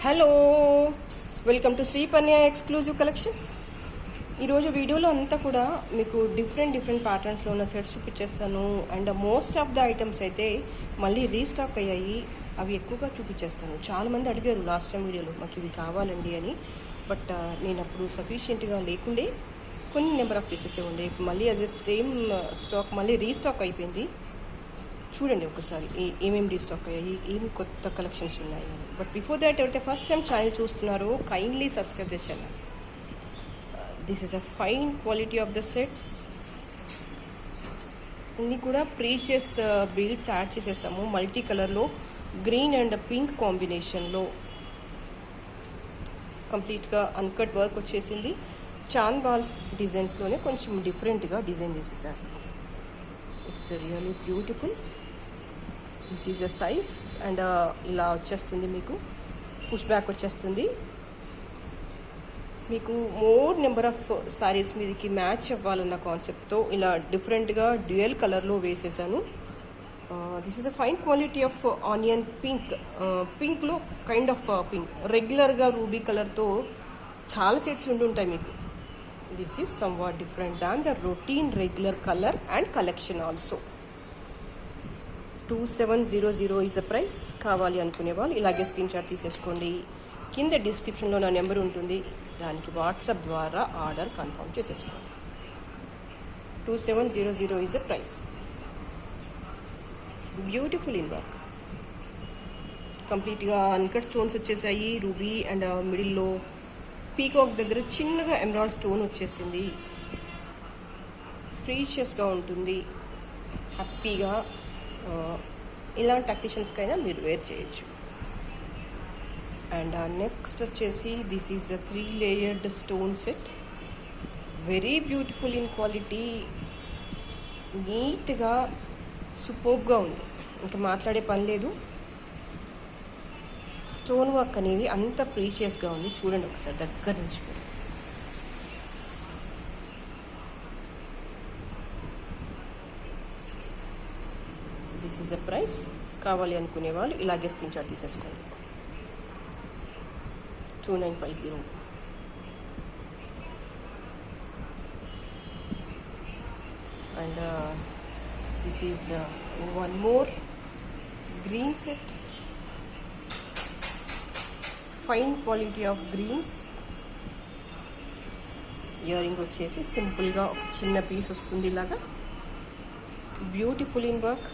Hello, welcome to Sri Panya exclusive collections. ఈరోజు వీడియోలో అంతా కూడా మీకు డిఫరెంట్ ప్యాటర్న్స్లో ఉన్న సెట్స్ చూపించేస్తాను. And most of the items అయితే మళ్ళీ రీస్టాక్ అయ్యాయి. అవి ఎక్కువగా చూపించేస్తాను. చాలామంది అడిగారు లాస్ట్ టైం వీడియోలో మాకు ఇవి కావాలండి అని. బట్ నేను అప్పుడు సఫిషియెంట్గా లేకుండే, కొన్ని నెంబర్ ఆఫ్ పీసెస్ ఉండే. మళ్ళీ అదే సేమ్ స్టాక్ మళ్ళీ రీస్టాక్ అయిపోయింది. చూడండి ఒకసారి ఏమేమి రీస్టాక్ అయ్యాయి, ఏమి కొత్త కలెక్షన్స్ ఉన్నాయి. బట్ బిఫోర్ దాట్ ఎవరైతే ఫస్ట్ టైం ఛానల్ చూస్తున్నారో kindly subscribe this channel. This is a fine quality of the sets. అన్నీ కూడా ప్రీషియస్ బీడ్స్ యాడ్ చేసేసాము. మల్టీ కలర్లో గ్రీన్ అండ్ పింక్ కాంబినేషన్లో కంప్లీట్గా అన్కట్ వర్క్ వచ్చేసింది. చాన్ బాల్స్ డిజైన్స్లోనే కొంచెం డిఫరెంట్గా డిజైన్ చేసేసారు. It's really beautiful. This is a size and ఇలా వచ్చేస్తుంది, మీకు పుష్ బ్యాక్ వచ్చేస్తుంది. మీకు మోర్ నెంబర్ ఆఫ్ సారీస్ మీదకి మ్యాచ్ అవ్వాలన్న కాన్సెప్ట్తో ఇలా డిఫరెంట్గా డ్యూయల్ కలర్లో వేసేసాను. This is a fine quality of onion pink. పింక్లో కైండ్ ఆఫ్ పింక్, రెగ్యులర్గా రూబీ కలర్తో చాలా సెట్స్ ఉంటుంటాయి మీకు. This is somewhat different than the routine regular colour and collection also. 2700 is a price. కావాలి అనుకునే వాళ్ళు ఇలాగే స్క్రీన్ షాట్ తీసేసుకోండి. కింద డిస్క్రిప్షన్లో నా నెంబర్ ఉంటుంది, దానికి వాట్సాప్ ద్వారా ఆర్డర్ కన్ఫర్మ్ చేసేసుకోండి. 2700 is a price. Beautiful in work, కంప్లీట్గా అన్కట్ స్టోన్స్ వచ్చేసాయి. రూబీ అండ్ మిడిల్లో పీకాక్ దగ్గర చిన్నగా ఎమరాల్డ్ స్టోన్ వచ్చేసింది. ప్రీషియస్గా ఉంటుంది. హ్యాపీగా ఇలాంటి అకేషన్స్కైనా మీరు వేర్ చేయొచ్చు. అండ్ నెక్స్ట్ వచ్చేసి this is a 3 layered stone set. Very beautiful in quality, నీట్గా సూపర్గా ఉంది. ఇంకా మాట్లాడే పని లేదు. స్టోన్ వర్క్ అనేది అంత ప్రీషియస్గా ఉంది. చూడండి ఒకసారి దగ్గర నుంచి. This is a price. కావాలి అనుకునే వాళ్ళు ఇలాగే స్క్రీన్ షాట్ తీసేసుకోండి. 2950. And this is one more green set. Fine quality of greens. Ear ring వచ్చేసి సింపుల్గా ఒక చిన్న పీస్ వస్తుంది ఇలాగా. Beautiful in work.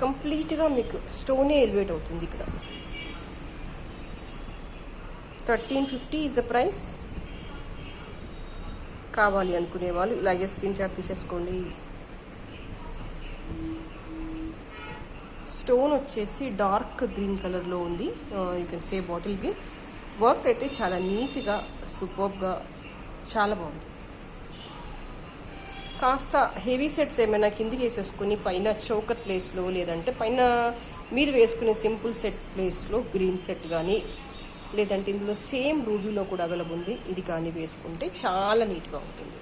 కంప్లీట్గా మీకు స్టోనే ఎలివేట్ అవుతుంది ఇక్కడ. 1350 ఈజ్ ద ప్రైస్. కావాలి అనుకునే వాళ్ళు ఇలాగే స్క్రీన్ షాట్ తీసేసుకోండి. స్టోన్ వచ్చేసి డార్క్ గ్రీన్ కలర్లో ఉంది. You can say bottle green. Work అయితే చాలా నీట్గా సూపర్గా చాలా బాగుంది. కాస్త హెవీ సెట్స్ ఏమైనా కిందికి వేసేసుకుని పైన చోకర్ ప్లేస్లో, లేదంటే పైన మీరు వేసుకునే సింపుల్ సెట్ ప్లేస్లో గ్రీన్ సెట్ కానీ, లేదంటే ఇందులో సేమ్ రూబీలో కూడా అవైలబుల్ ఉంది, ఇది కానీ వేసుకుంటే చాలా నీట్గా ఉంటుంది.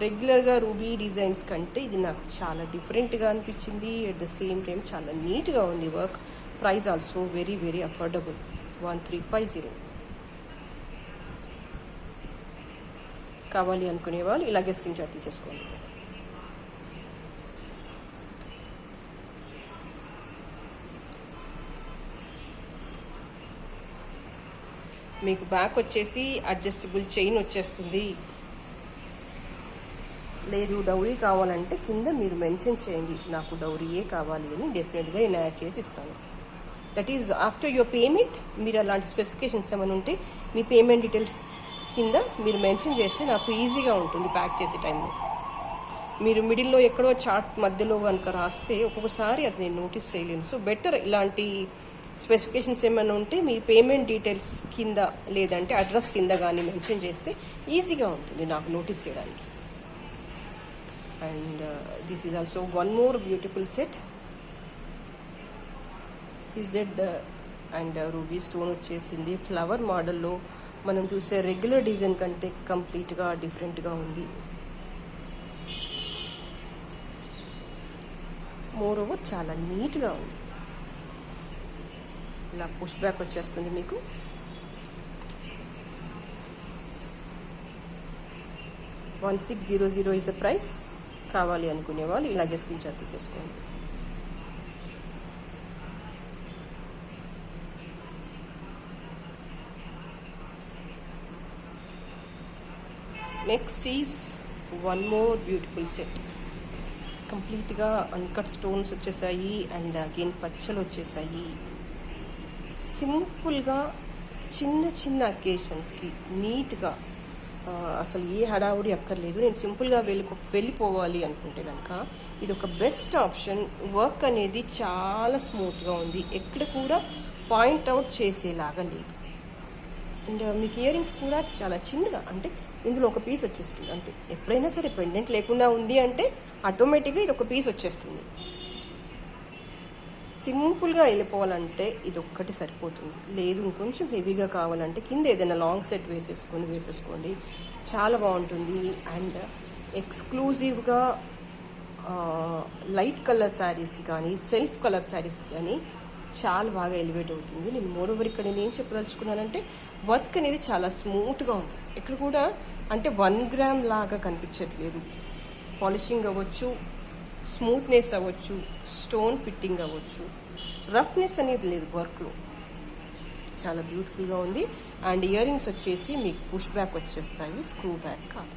రెగ్యులర్గా రూబీ డిజైన్స్ కంటే ఇది నాకు చాలా డిఫరెంట్గా అనిపించింది. అట్ ద సేమ్ టైం చాలా నీట్గా ఉంది work. Price also very affordable. 1350. కావాలి అనుకునే వాళ్ళు ఇలాగే స్క్రీన్ షాట్ తీసేసుకోండి. మీకు బ్యాక్ వచ్చేసి అడ్జస్టబుల్ చైన్ వచ్చేస్తుంది. లేదు డౌరీ కావాలంటే కింద మీరు మెన్షన్ చేయండి, నాకు డౌరీయే కావాలి అని. డెఫినెట్గా నేను యాడ్ చేసి ఇస్తాను. That is after your payment. మీరు అలాంటి స్పెసిఫికేషన్స్ ఏమైనా ఉంటే మీ పేమెంట్ డీటెయిల్స్ కింద మీరు మెన్షన్ చేస్తే నాకు ఈజీగా ఉంటుంది ప్యాక్ చేసే టైంలో. మీరు మిడిల్లో ఎక్కడో చార్ట్ మధ్యలో కనుక రాస్తే ఒక్కొక్కసారి అది నేను నోటీస్ చేయలేను. సో బెటర్ ఇలాంటి స్పెసిఫికేషన్స్ ఏమైనా ఉంటే మీ పేమెంట్ డీటెయిల్స్ కింద, లేదంటే అడ్రస్ కింద కానీ మెన్షన్ చేస్తే ఈజీగా ఉంటుంది నాకు నోటీస్ చేయడానికి. And this is also one more beautiful set. CZ and ruby stone వచ్చేసింది. ఫ్లవర్ మోడల్లో మనం చూసే రెగ్యులర్ డిజైన్ కంటే కంప్లీట్గా డిఫరెంట్గా ఉంది. మోర్ ఓవర్ చాలా నీట్గా ఉంది. ఇలా పుష్ బ్యాక్ వచ్చేస్తుంది మీకు. $1600 ఇస్ ద ప్రైస్. కావాలి అనుకునే వాళ్ళు ఇలాగే స్క్రీన్ షాట్ తీసేసుకోండి. Next is one more beautiful set. కంప్లీట్గా అన్కట్ స్టోన్స్ వచ్చేసాయి అండ్ అగైన్ పచ్చలు వచ్చేసాయి. సింపుల్గా చిన్న చిన్న అకేషన్స్కి నీట్గా, అసలు ఏ హడావుడి అక్కర్లేదు. నేను సింపుల్గా వెళ్ళిపోవాలి అనుకుంటే కనుక ఇది ఒక బెస్ట్ ఆప్షన్. వర్క్ అనేది చాలా స్మూత్గా ఉంది, ఎక్కడ కూడా పాయింట్అవుట్ చేసేలాగా లేదు. అండ్ మీకు ఇయర్ రింగ్స్ కూడా చాలా చిన్నగా, అంటే ఇందులో ఒక పీస్ వచ్చేస్తుంది అంతే. ఎప్పుడైనా సరే పెండెంట్ లేకుండా ఉంది అంటే ఆటోమేటిక్గా ఇది ఒక పీస్ వచ్చేస్తుంది. సింపుల్గా వెళ్ళిపోవాలంటే ఇది ఒక్కటి సరిపోతుంది. లేదు ఇంకొంచెం హెవీగా కావాలంటే కింద ఏదైనా లాంగ్ సెట్ వేసేసుకోండి, చాలా బాగుంటుంది. అండ్ ఎక్స్క్లూజివ్గా లైట్ కలర్ శారీస్కి కానీ సెల్ఫ్ కలర్ శారీస్కి కానీ చాలా బాగా ఎలివేట్ అవుతుంది. నేను మోరోవర్ ఇక్కడ నేను ఏం చెప్పదలుచుకున్నానంటే వర్క్ అనేది చాలా స్మూత్గా ఉంది. ఇక్కడ కూడా అంటే 1 గ్రామ్ లాగా కనిపించట్లేదు. పాలిషింగ్ అవ్వచ్చు, స్మూత్నెస్ అవ్వచ్చు, స్టోన్ ఫిట్టింగ్ అవ్వచ్చు, రఫ్నెస్ అనేది లేదు వర్క్లో. చాలా బ్యూటిఫుల్గా ఉంది. అండ్ ఇయర్ రింగ్స్ వచ్చేసి మీకు పుష్ బ్యాక్ వచ్చేస్తాయి, స్క్రూ బ్యాక్ కాదు.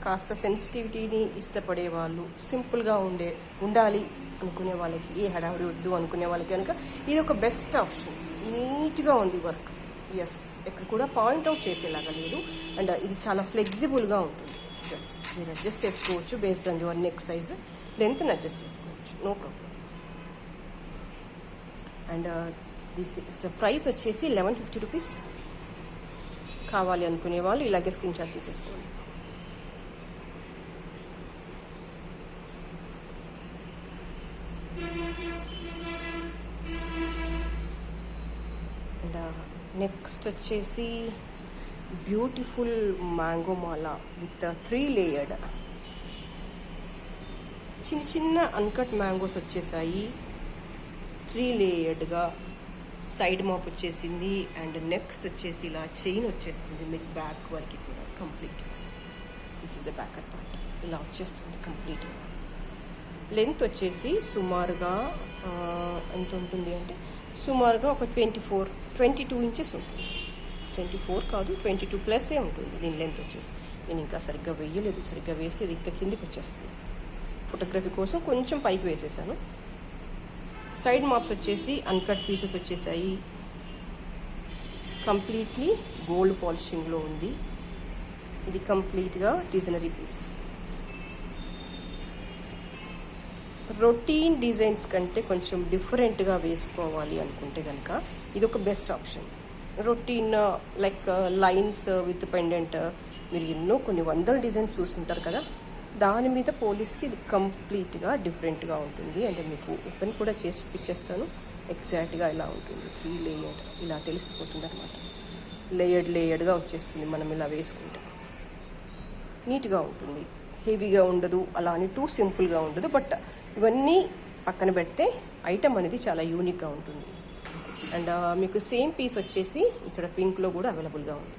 కాస్త సెన్సిటివిటీని ఇష్టపడే వాళ్ళు, సింపుల్గా ఉండాలి అనుకునే వాళ్ళకి, ఏ హడావుడి వద్దు అనుకునే వాళ్ళకి కనుక ఇది ఒక బెస్ట్ ఆప్షన్. నీట్గా ఉంది వర్క్. ఎస్, ఎక్కడ కూడా పాయింట్అవుట్ చేసేలాగా లేదు. అండ్ ఇది చాలా ఫ్లెక్సిబుల్గా ఉంటుంది. జస్ట్ మీరు అడ్జస్ట్ చేసుకోవచ్చు based on your neck size, లెంత్ని అడ్జస్ట్ చేసుకోవచ్చు, no problem. And this price వచ్చేసి $1150. కావాలి అనుకునే వాళ్ళు ఇలాగే స్క్రీన్ షాట్ తీసేసుకోండి. అండ్ నెక్స్ట్ వచ్చేసి బ్యూటిఫుల్ మ్యాంగో మాల విత్ 3 లేయర్డ్ చిన్న చిన్న అన్కట్ మ్యాంగోస్ వచ్చేసాయి. 3 లేయర్డ్గా సైడ్ మాప్ వచ్చేసింది. అండ్ నెక్స్ట్ వచ్చేసి ఇలా చైన్ వచ్చేస్తుంది మీకు బ్యాక్ వరకు కూడా complete. This is a backer part, ఇలా వచ్చేస్తుంది కంప్లీట్గా. లెంత్ వచ్చేసి సుమారుగా ఎంత ఉంటుంది అంటే సుమారుగా ఒక 22 ఇంచెస్ ఉంటుంది. 24 కాదు, 22+ ఉంటుంది దీని లెంత్ వచ్చేసి. నేను ఇంకా సరిగ్గా వేయలేదు, సరిగ్గా వేస్తే ఇది ఇంకా కిందికి వచ్చేస్తుంది. ఫోటోగ్రఫీ కోసం కొంచెం పైకి వేసేసాను. సైడ్ మాప్స్ వచ్చేసి అన్కట్ పీసెస్ వచ్చేసాయి. కంప్లీట్లీ గోల్డ్ పాలిషింగ్లో ఉంది. ఇది కంప్లీట్గా డిజైనరీ పీస్. రొటీన్ డిజైన్స్ కంటే కొంచెం డిఫరెంట్గా వేసుకోవాలి అనుకుంటే కనుక ఇది ఒక best option. Routine like lines with pendant మీరు ఎన్నో కొన్ని వందల డిజైన్స్ చూస్తుంటారు కదా, దాని మీద పోలిస్తే ఇది కంప్లీట్గా డిఫరెంట్గా ఉంటుంది. అంటే మీకు ఓపెన్ కూడా చేసి చూపించేస్తాను. ఎగ్జాక్ట్గా ఇలా ఉంటుంది. 3 లేయర్డ్ ఇలా తెలిసిపోతుంది అనమాట. లేయర్డ్గా వచ్చేస్తుంది మనం ఇలా వేసుకుంటే. నీట్గా ఉంటుంది, హెవీగా ఉండదు, అలా అని టూ సింపుల్గా ఉండదు. బట్ ఇవన్నీ పక్కన పెడితే ఐటమ్ అనేది చాలా యూనిక్గా ఉంటుంది. అండ్ మీకు సేమ్ పీస్ వచ్చేసి ఇక్కడ పింక్లో కూడా అవైలబుల్గా ఉంది.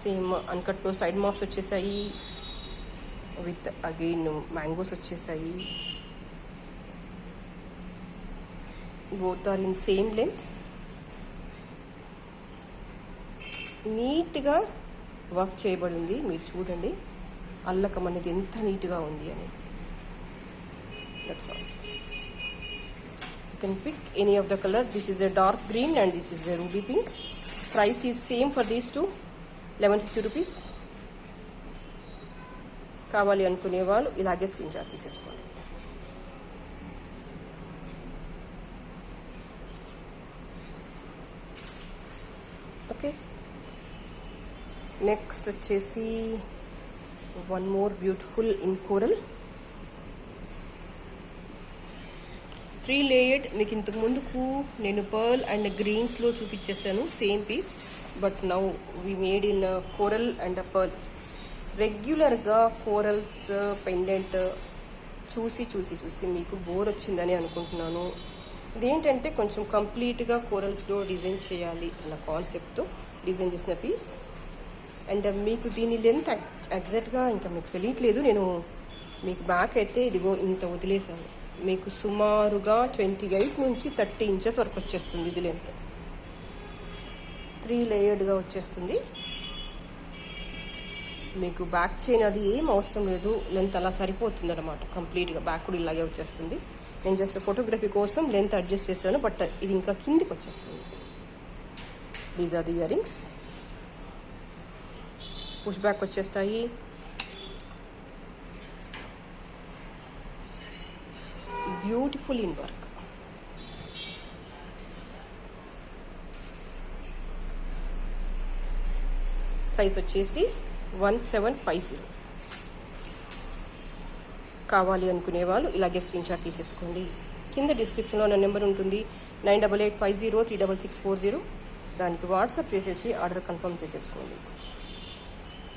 సేమ్ అన్కట్లో సైడ్ మాప్స్ వచ్చేసాయి విత్ అగైన్ మ్యాంగోస్ వచ్చేసాయి. Both are in same length. నీట్గా వర్క్ చేయబడింది. మీరు చూడండి అల్లకం అనేది ఎంత నీట్గా ఉంది అని. That's all. You can pick any of the colour. This is a dark green and this is a ruby pink. Price is same for these two, $1150. కావాలి అనుకునే వాళ్ళు ఇలాగే స్క్రీన్ షాట్ తీసేసుకోండి. ఓకే, నెక్స్ట్ వచ్చేసి one more beautiful in coral 3 layered. మీకు ఇంతకు ముందుకు నేను పర్ల్ అండ్ గ్రీన్స్లో చూపించేసాను same piece, but now we made in coral and pearl. రెగ్యులర్గా కోరల్స్ పెండెంట్ చూసి చూసి చూసి మీకు బోర్ వచ్చిందని అనుకుంటున్నాను. ఇదేంటంటే కొంచెం కంప్లీట్గా కోరల్స్లో డిజైన్ చేయాలి అన్న కాన్సెప్ట్తో డిజైన్ చేసిన పీస్. అండ్ మీకు దీని లెంత్ ఎగ్జాక్ట్గా ఇంకా మీకు తెలియట్లేదు. నేను మీకు బ్యాక్ అయితే ఇదిగో ఇంత వదిలేసాను. మీకు సుమారుగా 28 నుంచి 30 ఇంచెస్ వరకు వచ్చేస్తుంది. ఇది లెంత్ 3 లేయర్డ్గా వచ్చేస్తుంది. మీకు బ్యాక్ చైన్ అది ఏం అవసరం లేదు, లెంత్ అలా సరిపోతుంది అనమాట. కంప్లీట్గా బ్యాక్ కూడా ఇలాగే వచ్చేస్తుంది. నేను జస్ట్ ఫోటోగ్రఫీ కోసం లెంత్ అడ్జస్ట్ చేశాను, బట్ ఇది ఇంకా కిందికి వచ్చేస్తుంది. These are the earrings. Push back వచ్చేస్తాయి. Beautiful in work. ప్రైస్ వచ్చేసి 1750. కావాలి అనుకునే వాళ్ళు ఇలాగే స్క్రీన్ షాట్ తీసేసుకోండి. కింద డిస్క్రిప్షన్లో నా నెంబర్ ఉంటుంది, 9885036640. దానికి వాట్సాప్ చేసేసి ఆర్డర్ కన్ఫర్మ్ చేసేసుకోండి.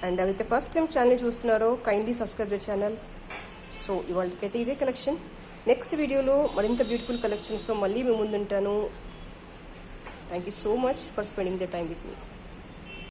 అండ్ ఎవరైతే ఫస్ట్ టైం ఛానల్ చూస్తున్నారో kindly subscribe the channel. So ఇవాళకైతే ఇదే కలెక్షన్. నెక్స్ట్ వీడియోలో మరింత బ్యూటిఫుల్ కలెక్షన్స్తో మళ్ళీ మీ ముందుంటాను. Thank you so much for spending the time with me.